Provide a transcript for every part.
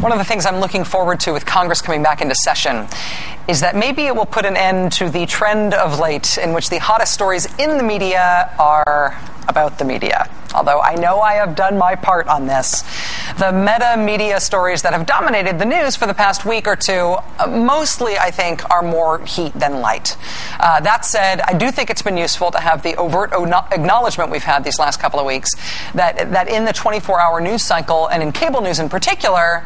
One of the things I'm looking forward to with Congress coming back into session is that maybe it will put an end to the trend of late in which the hottest stories in the media are about the media. Although I know I have done my part on this. The meta media stories that have dominated the news for the past week or two, mostly, I think, are more heat than light. That said, I do think it's been useful to have the overt acknowledgement we've had these last couple of weeks that in the 24-hour news cycle, and in cable news in particular,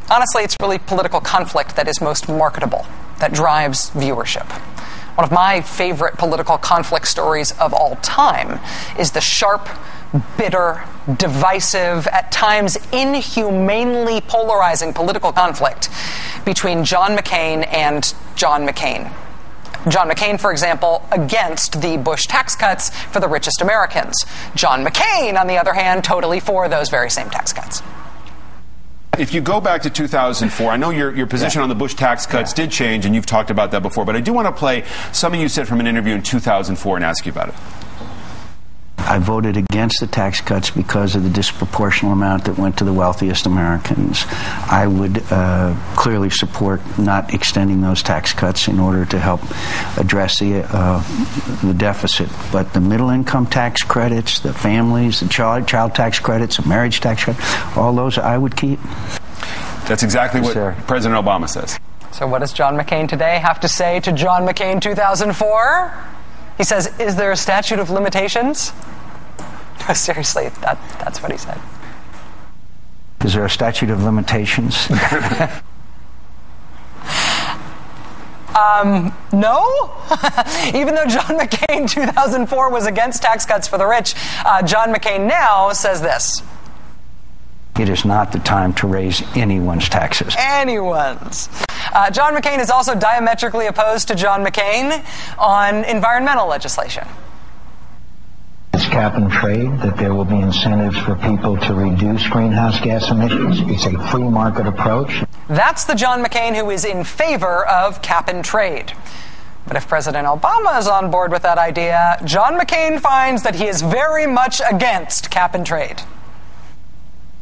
honestly, it's really political conflict that is most marketable, that drives viewership. One of my favorite political conflict stories of all time is the sharp, bitter, divisive, at times inhumanely polarizing political conflict between John McCain and John McCain. John McCain, for example, against the Bush tax cuts for the richest Americans. John McCain, on the other hand, totally for those very same tax cuts. If you go back to 2004, I know your position on the Bush tax cuts did change, and you've talked about that before, but I do want to play something you said from an interview in 2004 and ask you about it. I voted against the tax cuts because of the disproportionate amount that went to the wealthiest Americans. I would clearly support not extending those tax cuts in order to help address the deficit. But the middle-income tax credits, the families, the child tax credits, the marriage tax credits, all those I would keep. That's exactly what President Obama says. So what does John McCain today have to say to John McCain 2004? He says, is there a statute of limitations? No, seriously, that's what he said. Is there a statute of limitations? No. Even though John McCain 2004 was against tax cuts for the rich, John McCain now says this. It is not the time to raise anyone's taxes. Anyone's. John McCain is also diametrically opposed to John McCain on environmental legislation. It's cap and trade, that there will be incentives for people to reduce greenhouse gas emissions. It's a free market approach. That's the John McCain who is in favor of cap and trade. But if President Obama is on board with that idea, John McCain finds that he is very much against cap and trade.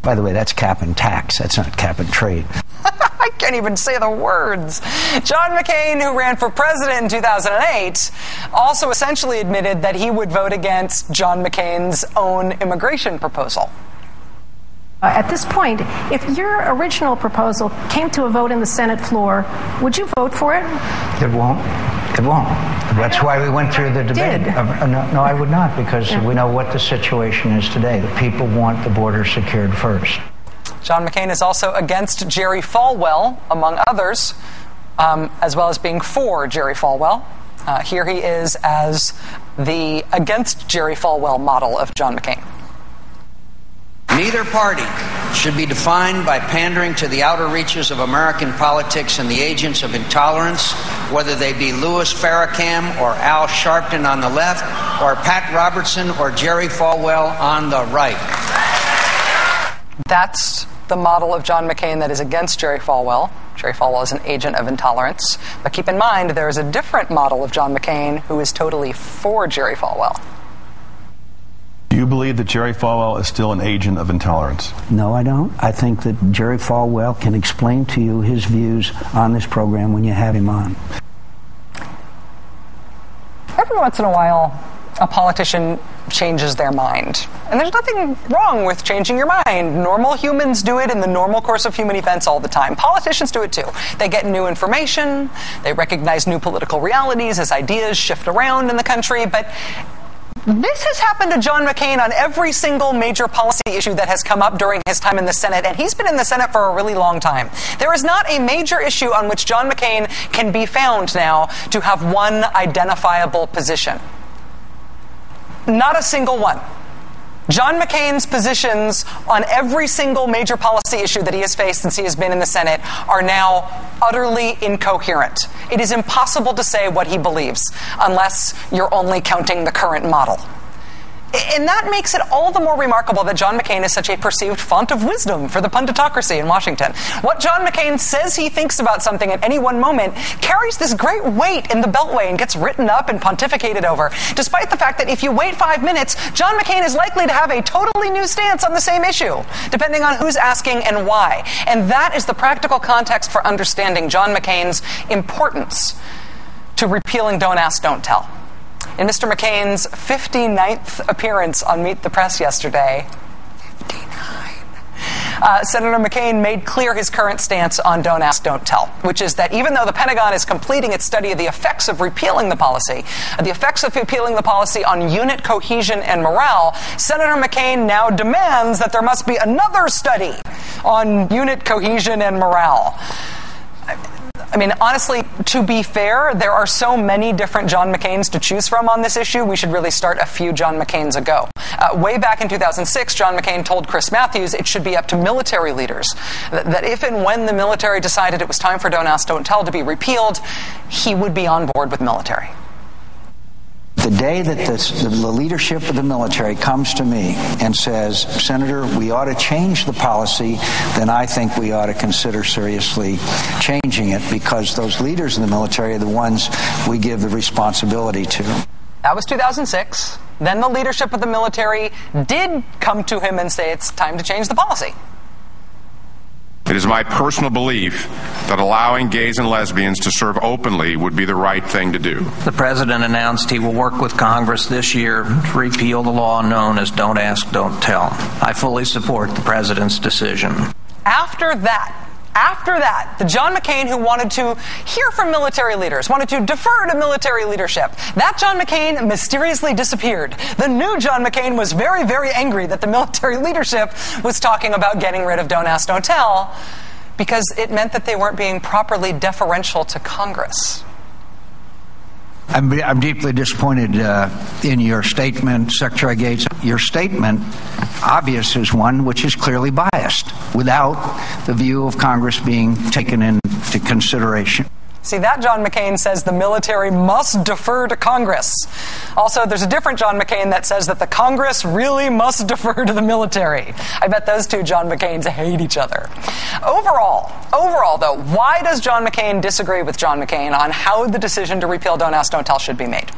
By the way, that's cap and tax. That's not cap and trade. I can't even say the words. John McCain, who ran for president in 2008, also essentially admitted that he would vote against John McCain's own immigration proposal. At this point, if your original proposal came to a vote in the Senate floor, would you vote for it? It won't. It won't. That's why we went through the debate. No, I would not, because we know what the situation is today. The people want the border secured first. John McCain is also against Jerry Falwell, among others, as well as being for Jerry Falwell. Here he is as the against Jerry Falwell model of John McCain. Neither party should be defined by pandering to the outer reaches of American politics and the agents of intolerance, whether they be Louis Farrakhan or Al Sharpton on the left, or Pat Robertson or Jerry Falwell on the right. That's the model of John McCain that is against Jerry Falwell. Jerry Falwell is an agent of intolerance. But keep in mind, there is a different model of John McCain who is totally for Jerry Falwell. Do you believe that Jerry Falwell is still an agent of intolerance? No, I don't. I think that Jerry Falwell can explain to you his views on this program when you have him on. Every once in a while, a politician changes their mind. And there's nothing wrong with changing your mind. Normal humans do it in the normal course of human events all the time. Politicians do it too. They get new information, they recognize new political realities as ideas shift around in the country, but this has happened to John McCain on every single major policy issue that has come up during his time in the Senate, and he's been in the Senate for a really long time. There is not a major issue on which John McCain can be found now to have one identifiable position. Not a single one. John McCain's positions on every single major policy issue that he has faced since he has been in the Senate are now utterly incoherent. It is impossible to say what he believes unless you're only counting the current model. And that makes it all the more remarkable that John McCain is such a perceived font of wisdom for the punditocracy in Washington. What John McCain says he thinks about something at any one moment carries this great weight in the Beltway and gets written up and pontificated over, despite the fact that if you wait 5 minutes, John McCain is likely to have a totally new stance on the same issue, depending on who's asking and why. And that is the practical context for understanding John McCain's importance to repealing Don't Ask, Don't Tell. In Mr. McCain's 59th appearance on Meet the Press yesterday, 59, Senator McCain made clear his current stance on Don't Ask, Don't Tell, which is that even though the Pentagon is completing its study of the effects of repealing the policy on unit cohesion and morale, Senator McCain now demands that there must be another study on unit cohesion and morale. I mean, honestly, to be fair, there are so many different John McCains to choose from on this issue, we should really start a few John McCains ago. Way back in 2006, John McCain told Chris Matthews it should be up to military leaders, that if and when the military decided it was time for Don't Ask, Don't Tell to be repealed, he would be on board with military. The day that the leadership of the military comes to me and says, Senator, we ought to change the policy, then I think we ought to consider seriously changing it, because those leaders in the military are the ones we give the responsibility to. That was 2006. Then the leadership of the military did come to him and say it's time to change the policy. It is my personal belief that allowing gays and lesbians to serve openly would be the right thing to do. The President announced he will work with Congress this year to repeal the law known as Don't Ask, Don't Tell. I fully support the President's decision. After that, the John McCain who wanted to hear from military leaders, wanted to defer to military leadership, that John McCain mysteriously disappeared. The new John McCain was very, very angry that the military leadership was talking about getting rid of Don't Ask, Don't Tell, because it meant that they weren't being properly deferential to Congress. I'm deeply disappointed in your statement, Secretary Gates. Your statement, obvious, is one which is clearly biased, without the view of Congress being taken into consideration. See, that John McCain says the military must defer to Congress. Also, there's a different John McCain that says that the Congress really must defer to the military. I bet those two John McCains hate each other. Overall, though, why does John McCain disagree with John McCain on how the decision to repeal Don't Ask, Don't Tell should be made?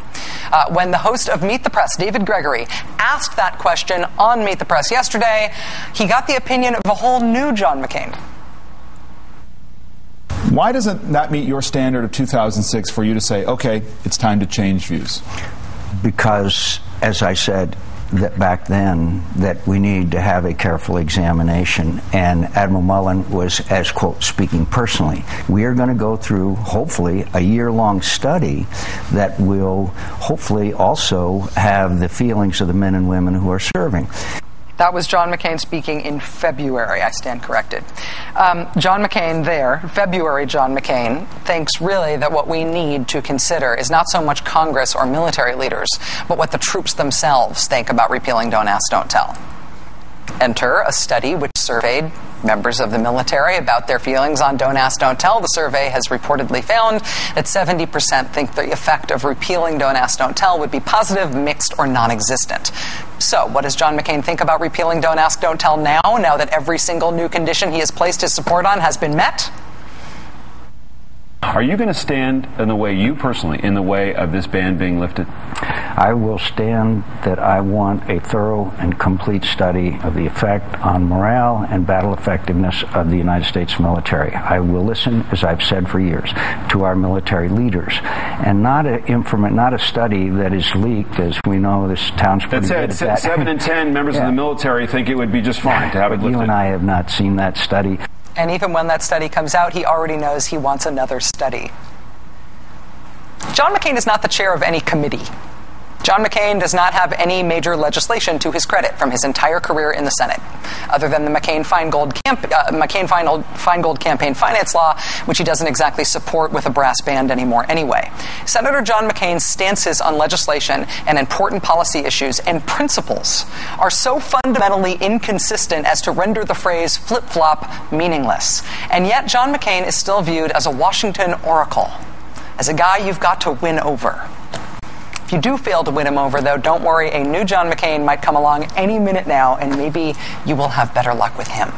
When the host of Meet the Press, David Gregory, asked that question on Meet the Press yesterday, he got the opinion of a whole new John McCain. Why doesn't that meet your standard of 2006 for you to say, okay, it's time to change views? Because, as I said that back then, that we need to have a careful examination, and Admiral Mullen was, as quote, speaking personally. We are going to go through, hopefully, a year-long study that will hopefully also have the feelings of the men and women who are serving. That was John McCain speaking in February. I stand corrected. John McCain there, February John McCain, thinks really that what we need to consider is not so much Congress or military leaders, but what the troops themselves think about repealing Don't Ask, Don't Tell. Enter a study which surveyed members of the military about their feelings on Don't Ask, Don't Tell. The survey has reportedly found that 70% think the effect of repealing Don't Ask, Don't Tell would be positive, mixed, or non-existent. So, what does John McCain think about repealing Don't Ask, Don't Tell now that every single new condition he has placed his support on has been met? Are you going to stand in the way, you personally, in the way of this ban being lifted? I will stand that I want a thorough and complete study of the effect on morale and battle effectiveness of the United States military. I will listen, as I've said for years, to our military leaders, and not a study that is leaked, as we know this town's pretty good at that. 7 in 10 members of the military think it would be just fine to have it lifted. You and I have not seen that study. And even when that study comes out, he already knows he wants another study. John McCain is not the chair of any committee. John McCain does not have any major legislation to his credit from his entire career in the Senate, other than the McCain-Feingold campaign finance law, which he doesn't exactly support with a brass band anymore anyway. Senator John McCain's stances on legislation and important policy issues and principles are so fundamentally inconsistent as to render the phrase flip-flop meaningless. And yet John McCain is still viewed as a Washington oracle, as a guy you've got to win over. If If you do fail to win him over, though, don't worry. A new John McCain might come along any minute now, and maybe you will have better luck with him.